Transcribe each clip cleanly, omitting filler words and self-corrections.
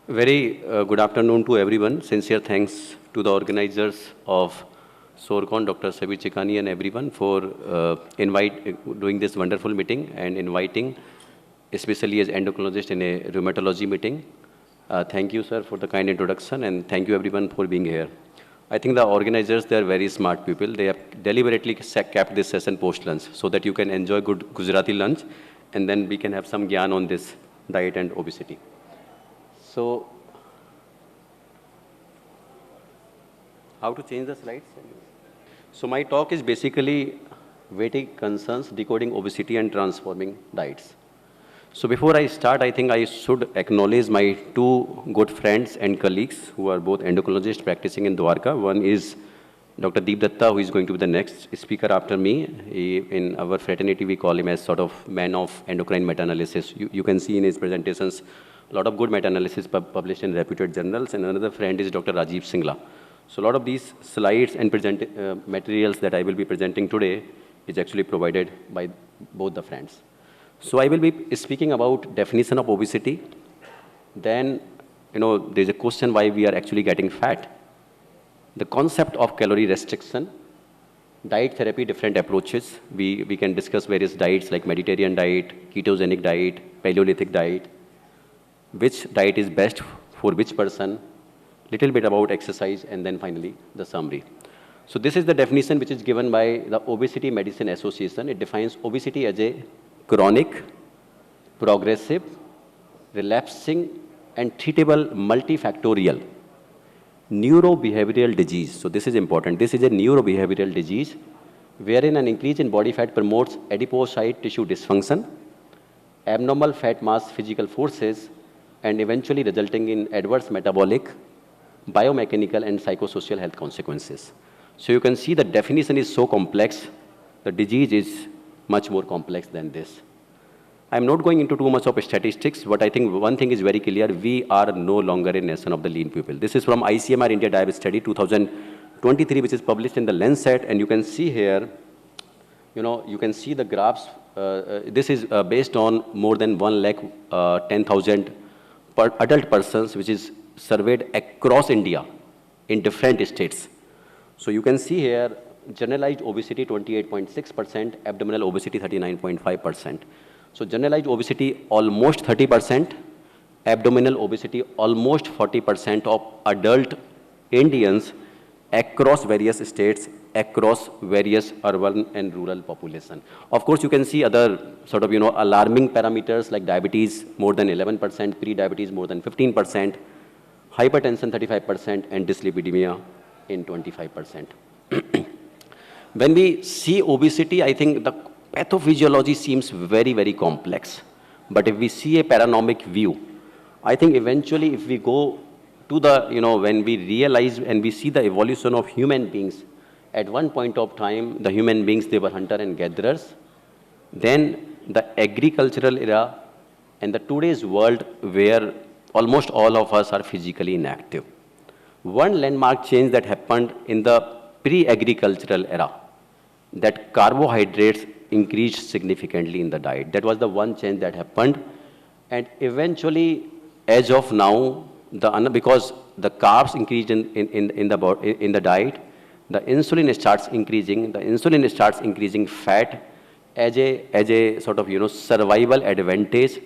Very good afternoon to everyone. Sincere thanks to the organizers of SORCON, Dr. Sabir Chikani and everyone for doing this wonderful meeting and inviting, especially as endocrinologist in a rheumatology meeting. Thank you, sir, for the kind introduction, and thank you everyone for being here. I think the organizers, they are very smart people. They have deliberately kept this session post-lunch so that you can enjoy good Gujarati lunch, and then we can have some gyan on this diet and obesity. So, how to change the slides? So my talk is basically weighty concerns, decoding obesity and transforming diets. So before I start, I think I should acknowledge my two good friends and colleagues who are both endocrinologists practicing in Dwarka. One is Dr. Deep Datta, who is going to be the next speaker after me. In our fraternity, we call him as sort of man of endocrine meta-analysis. You can see in his presentations a lot of good meta-analysis published in reputed journals. And another friend is Dr. Rajiv Singla. So a lot of these slides and materials that I will be presenting today is actually provided by both the friends. So I will be speaking about definition of obesity. Then, there's a question why we are actually getting fat. The concept of calorie restriction, diet therapy, different approaches. We can discuss various diets like Mediterranean diet, ketogenic diet, Paleolithic diet, which diet is best for which person, little bit about exercise, and then finally the summary. So this is the definition which is given by the Obesity Medicine Association. It defines obesity as a chronic, progressive, relapsing, and treatable multifactorial neurobehavioral disease. So this is important. This is a neurobehavioral disease wherein an increase in body fat promotes adipocyte tissue dysfunction, abnormal fat mass physical forces, and eventually resulting in adverse metabolic, biomechanical, and psychosocial health consequences. So you can see the definition is so complex. The disease is much more complex than this. I'm not going into too much of statistics, but I think one thing is very clear. We are no longer a nation of the lean people. This is from ICMR India Diabetes Study 2023, which is published in the Lancet, and you can see here, you can see the graphs. This is based on more than 110,000 adult persons, which is surveyed across India in different states. So you can see here, generalized obesity 28.6%, abdominal obesity 39.5%. So generalized obesity almost 30%, abdominal obesity almost 40% of adult Indians across various states, across various urban and rural population. Of course, you can see other sort of, alarming parameters like diabetes more than 11%, pre-diabetes more than 15%, hypertension 35%, and dyslipidemia in 25%. When we see obesity, I think the pathophysiology seems very, very complex. But if we see a paranomic view, I think eventually if we go to the, when we realize and we see the evolution of human beings, at one point of time, the human beings, they were hunter and gatherers. Then the agricultural era and the today's world where almost all of us are physically inactive. One landmark change that happened in the pre-agricultural era, that carbohydrates increased significantly in the diet. That was the one change that happened. And eventually, as of now, because the carbs increased in the diet, the insulin starts increasing. The insulin starts increasing fat as a sort of survival advantage.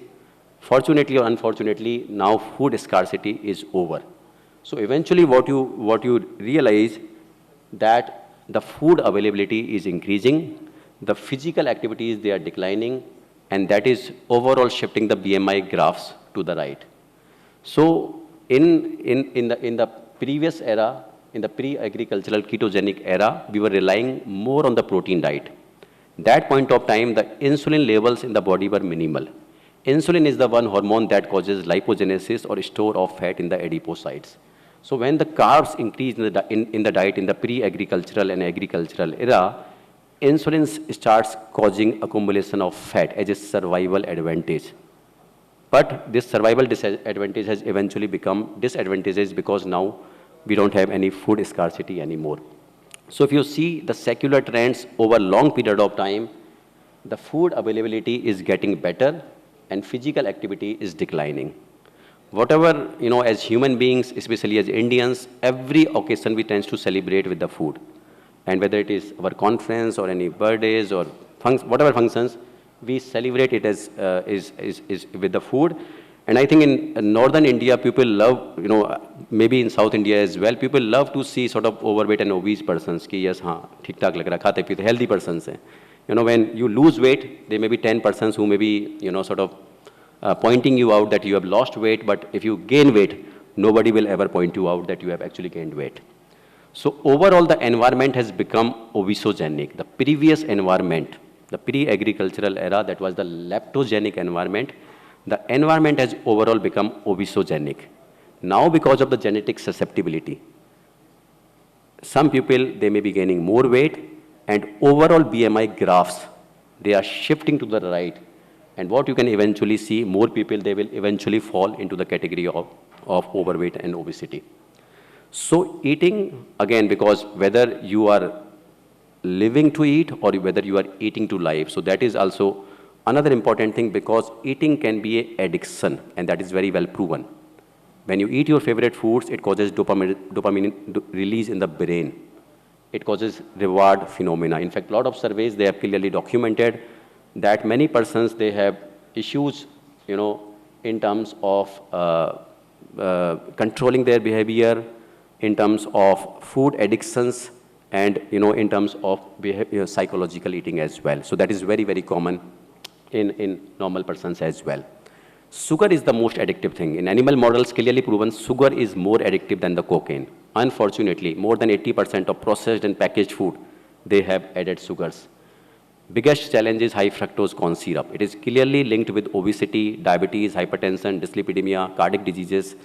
Fortunately or unfortunately, now food scarcity is over. So eventually, what you realize that the food availability is increasing, the physical activities, they are declining, and that is overall shifting the BMI graphs to the right. So in the previous era, in the pre-agricultural ketogenic era, we were relying more on the protein diet. That point of time, the insulin levels in the body were minimal. Insulin is the one hormone that causes lipogenesis or store of fat in the adipocytes. So when the carbs increase in the diet in the pre-agricultural and agricultural era, insulin starts causing accumulation of fat as a survival advantage. But this survival disadvantage has eventually become disadvantages because now we don't have any food scarcity anymore. So if you see the secular trends over long period of time, the food availability is getting better and physical activity is declining. whatever, as human beings, especially as Indians, every occasion we tend to celebrate with the food. And whether it is our conference or any birthdays or whatever functions, we celebrate it as is with the food. And I think in northern India, people love, maybe in South India as well, people love to see sort of overweight and obese persons. Ki yes, haan, theek thaak lag raha, khate peete, healthy persons hai. When you lose weight, there may be 10 persons who may be, sort of pointing you out that you have lost weight, but if you gain weight, nobody will ever point you out that you have actually gained weight. So overall, the environment has become obesogenic. The previous environment, the pre-agricultural era, that was the leptogenic environment, the environment has overall become obesogenic. Now, because of the genetic susceptibility, some people, they may be gaining more weight, and overall BMI graphs, they are shifting to the right. And what you can eventually see, more people, they will eventually fall into the category of overweight and obesity. So eating, again, because whether you are living to eat or whether you are eating to live, so that is also another important thing, because eating can be an addiction, and that is very well proven. When you eat your favorite foods, it causes dopamine release in the brain. It causes reward phenomena. In fact, a lot of surveys, they have clearly documented that many persons, they have issues, in terms of controlling their behavior, in terms of food addictions, and, in terms of psychological eating as well. So that is very, very common in normal persons as well. Sugar is the most addictive thing. In animal models, clearly proven, sugar is more addictive than the cocaine. Unfortunately, more than 80% of processed and packaged food, they have added sugars. Biggest challenge is high fructose corn syrup. It is clearly linked with obesity, diabetes, hypertension, dyslipidemia, cardiac diseases,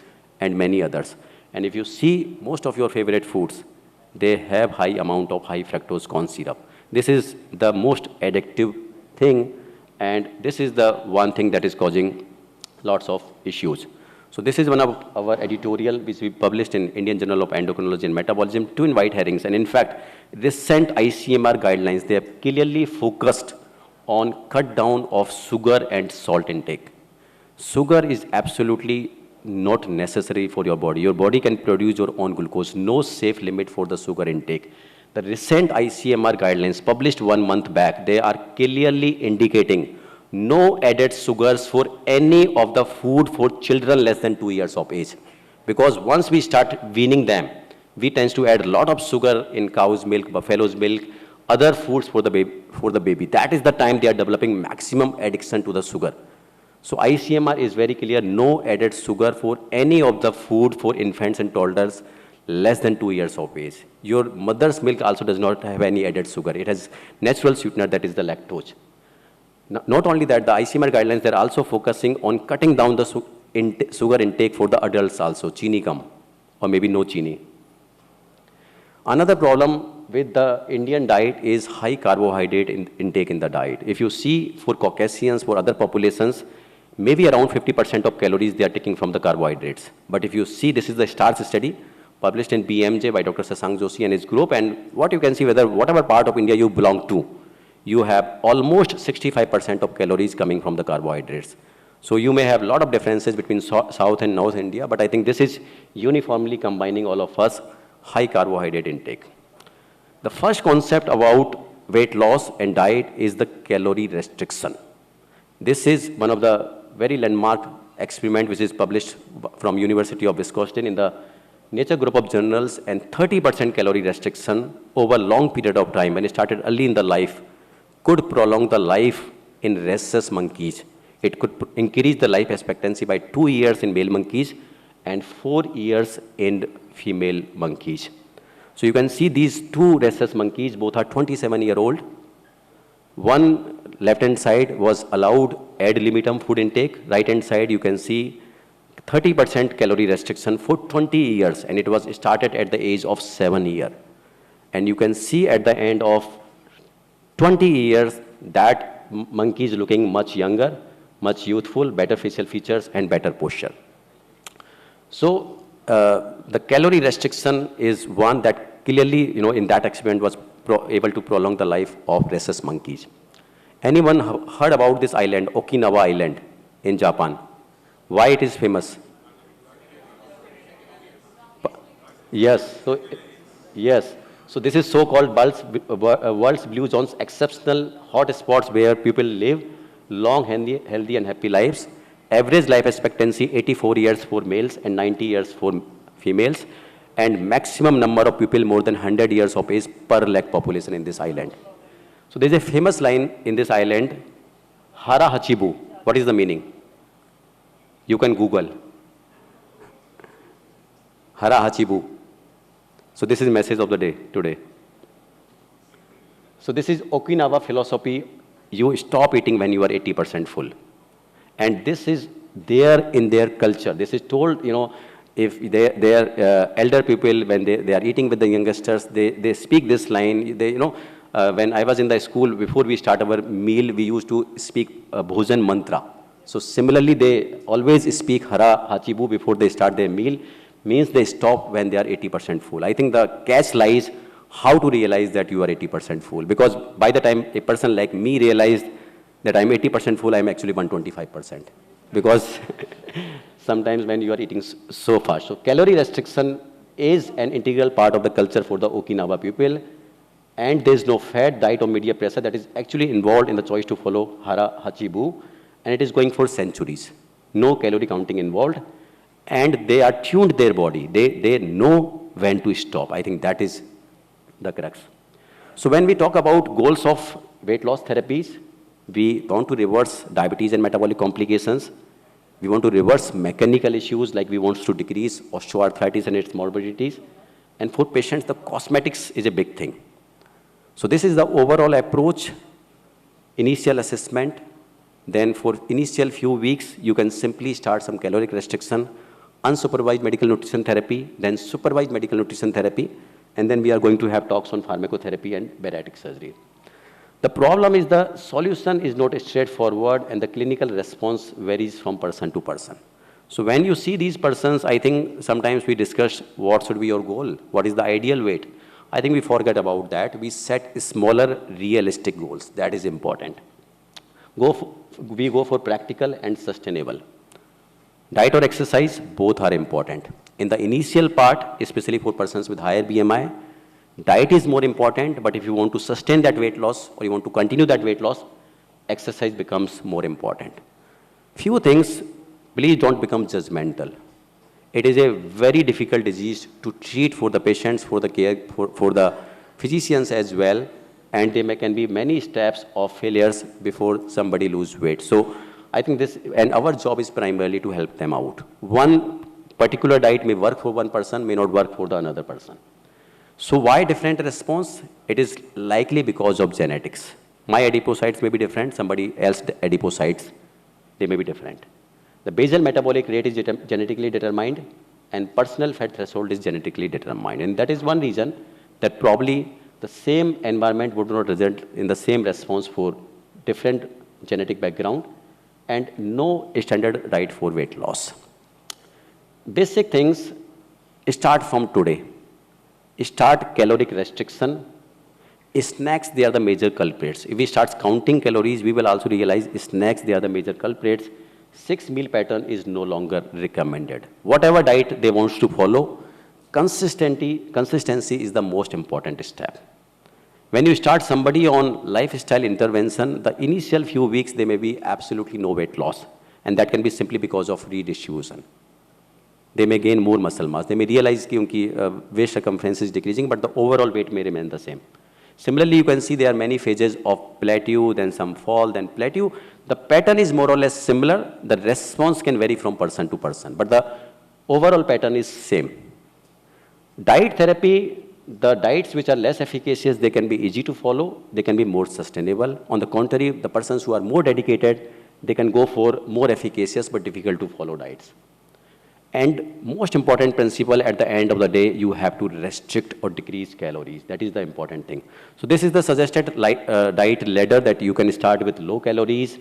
and many others. And if you see most of your favorite foods, they have high amount of high fructose corn syrup. This is the most addictive thing, and this is the one thing that is causing lots of issues. So this is one of our editorial which we published in Indian Journal of Endocrinology and Metabolism, to invite hearings. And in fact, recent ICMR guidelines, they have clearly focused on cut down of sugar and salt intake. Sugar is absolutely not necessary for your body. Your body can produce your own glucose. No safe limit for the sugar intake. The recent ICMR guidelines published 1 month back, they are clearly indicating no added sugars for any of the food for children less than 2 years of age. Because once we start weaning them, we tend to add a lot of sugar in cow's milk, buffalo's milk, other foods for the baby. That is the time they are developing maximum addiction to the sugar. So ICMR is very clear, no added sugar for any of the food for infants and toddlers less than 2 years of age. Your mother's milk also does not have any added sugar. It has natural sweetener, that is the lactose. Not only that, the ICMR guidelines, they're also focusing on cutting down the sugar intake for the adults also, chini kam, or maybe no chini. Another problem with the Indian diet is high carbohydrate intake in the diet. If you see for Caucasians, for other populations, maybe around 50% of calories they are taking from the carbohydrates. But if you see, this is the STARS study published in BMJ by Dr. Sasank Joshi and his group, and what you can see, whatever part of India you belong to, you have almost 65% of calories coming from the carbohydrates. So you may have a lot of differences between South and North India, but I think this is uniformly combining all of us, high carbohydrate intake. The first concept about weight loss and diet is the calorie restriction. This is one of the very landmark experiment which is published from University of Wisconsin in the Nature group of journals, and 30% calorie restriction over long period of time, when it started early in the life, could prolong the life in rhesus monkeys. It could increase the life expectancy by 2 years in male monkeys and 4 years in female monkeys. So you can see these two rhesus monkeys, both are 27-year-old. One left-hand side was allowed ad limitum food intake. Right-hand side, you can see 30% calorie restriction for 20 years, and it was started at the age of 7 years. And you can see at the end of 20 years, that monkey is looking much younger, much youthful, better facial features, and better posture. So the calorie restriction is one that clearly, in that experiment was able to prolong the life of rhesus monkeys. Anyone heard about this island, Okinawa Island in Japan? Why it is famous? Yes. So, yes. So this is so-called world's blue zones, exceptional hot spots where people live long, healthy and happy lives. Average life expectancy 84 years for males and 90 years for females, and maximum number of people more than 100 years of age per lakh population in this island. So there's a famous line in this island, Hara Hachibu. What is the meaning? You can Google. Hara Hachibu. So this is the message of the day today. So this is Okinawa philosophy. You stop eating when you are 80% full. And this is there in their culture. This is told, you know, if their elder people, when they are eating with the youngsters, they speak this line. They, you know, when I was in the school, before we start our meal, we used to speak bhojan mantra. So similarly, they always speak Hara Hachibu before they start their meal. Means they stop when they are 80% full. I think the catch lies how to realize that you are 80% full. Because by the time a person like me realized that I'm 80% full, I'm actually 125%. Because sometimes when you are eating so fast. So calorie restriction is an integral part of the culture for the Okinawa people. And there's no fat, diet or media pressure that is actually involved in the choice to follow Hara Hachibu. And it is going for centuries. No calorie counting involved. And they are tuned their body. They know when to stop. I think that is the crux. So when we talk about goals of weight loss therapies, we want to reverse diabetes and metabolic complications. We want to reverse mechanical issues, like we want to decrease osteoarthritis and its morbidities. And for patients, the cosmetics is a big thing. So this is the overall approach, initial assessment. Then for initial few weeks, you can simply start some caloric restriction, unsupervised medical nutrition therapy, then supervised medical nutrition therapy, and then we are going to have talks on pharmacotherapy and bariatric surgery. The problem is the solution is not straightforward and the clinical response varies from person to person. So when you see these persons, I think sometimes we discuss what should be your goal, what is the ideal weight. I think we forget about that. We set smaller, realistic goals. That is important. We go for practical and sustainable. Diet or exercise, both are important. In the initial part, especially for persons with higher BMI, diet is more important, but if you want to sustain that weight loss or you want to continue that weight loss, exercise becomes more important. Few things, please don't become judgmental. It is a very difficult disease to treat for the patients, for the physicians as well, and there can be many steps of failures before somebody loses weight. So I think this, and our job is primarily to help them out. One particular diet may work for one person, may not work for the another person. So why different response? It is likely because of genetics. My adipocytes may be different, somebody else's adipocytes, they may be different. The basal metabolic rate is genetically determined, and personal fat threshold is genetically determined. And that is one reason that probably the same environment would not result in the same response for different genetic background, and no standard diet for weight loss. Basic things start from today. Start caloric restriction. Snacks, they are the major culprits. If we start counting calories, we will also realize snacks, they are the major culprits. 6-meal pattern is no longer recommended. Whatever diet they want to follow, consistency is the most important step. When you start somebody on lifestyle intervention, the initial few weeks, there may be absolutely no weight loss. And that can be simply because of redistribution. They may gain more muscle mass. They may realize that waist circumference is decreasing, but the overall weight may remain the same. Similarly, you can see there are many phases of plateau, then some fall, then plateau. The pattern is more or less similar. The response can vary from person to person, but the overall pattern is same. Diet therapy, the diets which are less efficacious, they can be easy to follow. They can be more sustainable. On the contrary, the persons who are more dedicated, they can go for more efficacious but difficult to follow diets. And most important principle at the end of the day, you have to restrict or decrease calories. That is the important thing. So this is the suggested diet ladder, that you can start with low calories.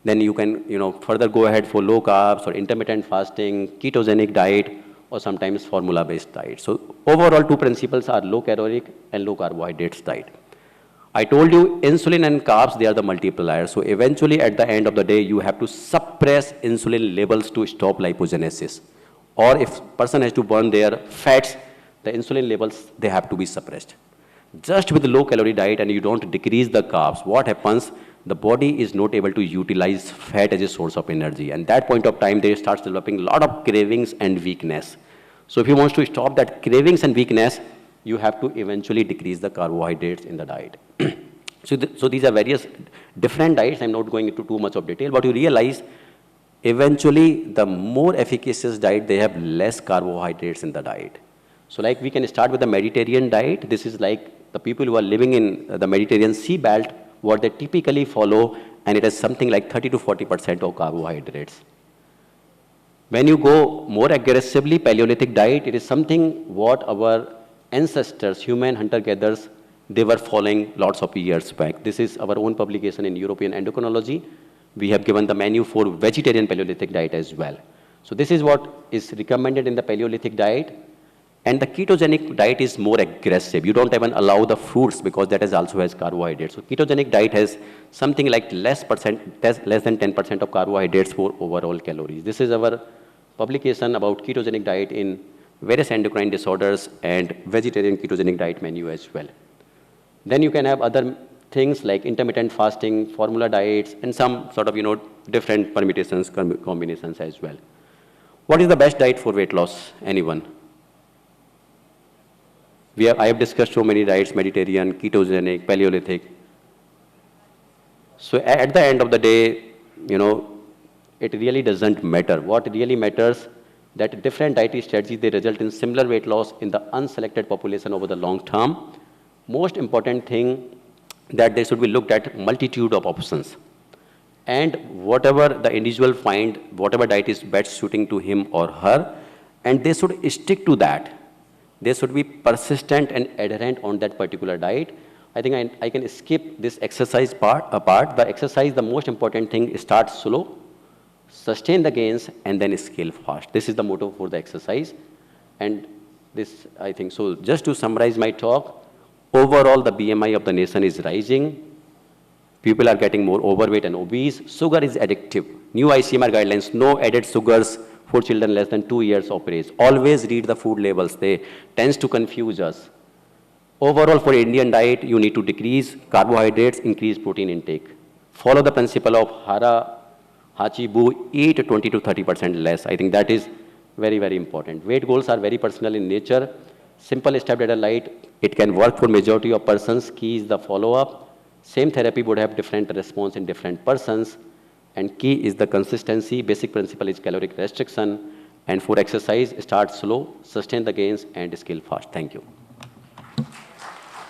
Then you can further go ahead for low carbs or intermittent fasting, ketogenic diet, or sometimes formula-based diet. So overall, two principles are low caloric and low carbohydrates diet. I told you insulin and carbs, they are the multipliers. So eventually at the end of the day, you have to suppress insulin levels to stop lipogenesis. Or if person has to burn their fats, the insulin levels, they have to be suppressed. Just with low calorie diet and you don't decrease the carbs, what happens? The body is not able to utilize fat as a source of energy. And that point of time, they start developing a lot of cravings and weakness. So if you want to stop that cravings and weakness, you have to eventually decrease the carbohydrates in the diet. So these are various different diets. I'm not going into too much of detail, but you realize eventually the more efficacious diet, they have less carbohydrates in the diet. So like we can start with the Mediterranean diet. This is like the people who are living in the Mediterranean sea belt, what they typically follow, and it is something like 30 to 40% of carbohydrates. When you go more aggressively, Paleolithic diet, it is something what our ancestors, human hunter-gatherers, they were following lots of years back. This is our own publication in European Endocrinology. We have given the menu for vegetarian Paleolithic diet as well. So this is what is recommended in the Paleolithic diet. And the ketogenic diet is more aggressive. You don't even allow the fruits because that is also has carbohydrates. So ketogenic diet has something like less than 10% of carbohydrates for overall calories. This is our publication about ketogenic diet in various endocrine disorders and vegetarian ketogenic diet menu as well. Then you can have other things like intermittent fasting, formula diets, and some sort of, different permutations, combinations as well. What is the best diet for weight loss? Anyone? I have discussed so many diets, Mediterranean, ketogenic, Paleolithic. So at the end of the day, it really doesn't matter. What really matters that different dietary strategies, they result in similar weight loss in the unselected population over the long term. Most important thing that they should be looked at multitude of options. And whatever the individual find, whatever diet is best suiting to him or her, and they should stick to that. They should be persistent and adherent on that particular diet. I think I can skip this exercise part apart. The exercise, the most important thing is start slow, sustain the gains, and then scale fast. This is the motto for the exercise. And this, I think, so just to summarize my talk, overall the BMI of the nation is rising. People are getting more overweight and obese. Sugar is addictive. New ICMR guidelines, no added sugars for children less than 2 years of age. Always read the food labels. They tends to confuse us. Overall, for Indian diet, you need to decrease carbohydrates, increase protein intake. Follow the principle of Hara, Hachi, Bu, eat 20 to 30% less. I think that is very, very important. Weight goals are very personal in nature. Simple step ladder light, it can work for majority of persons. Key is the follow-up. Same therapy would have different response in different persons. And key is the consistency. Basic principle is caloric restriction. And for exercise, start slow, sustain the gains, and scale fast. Thank you.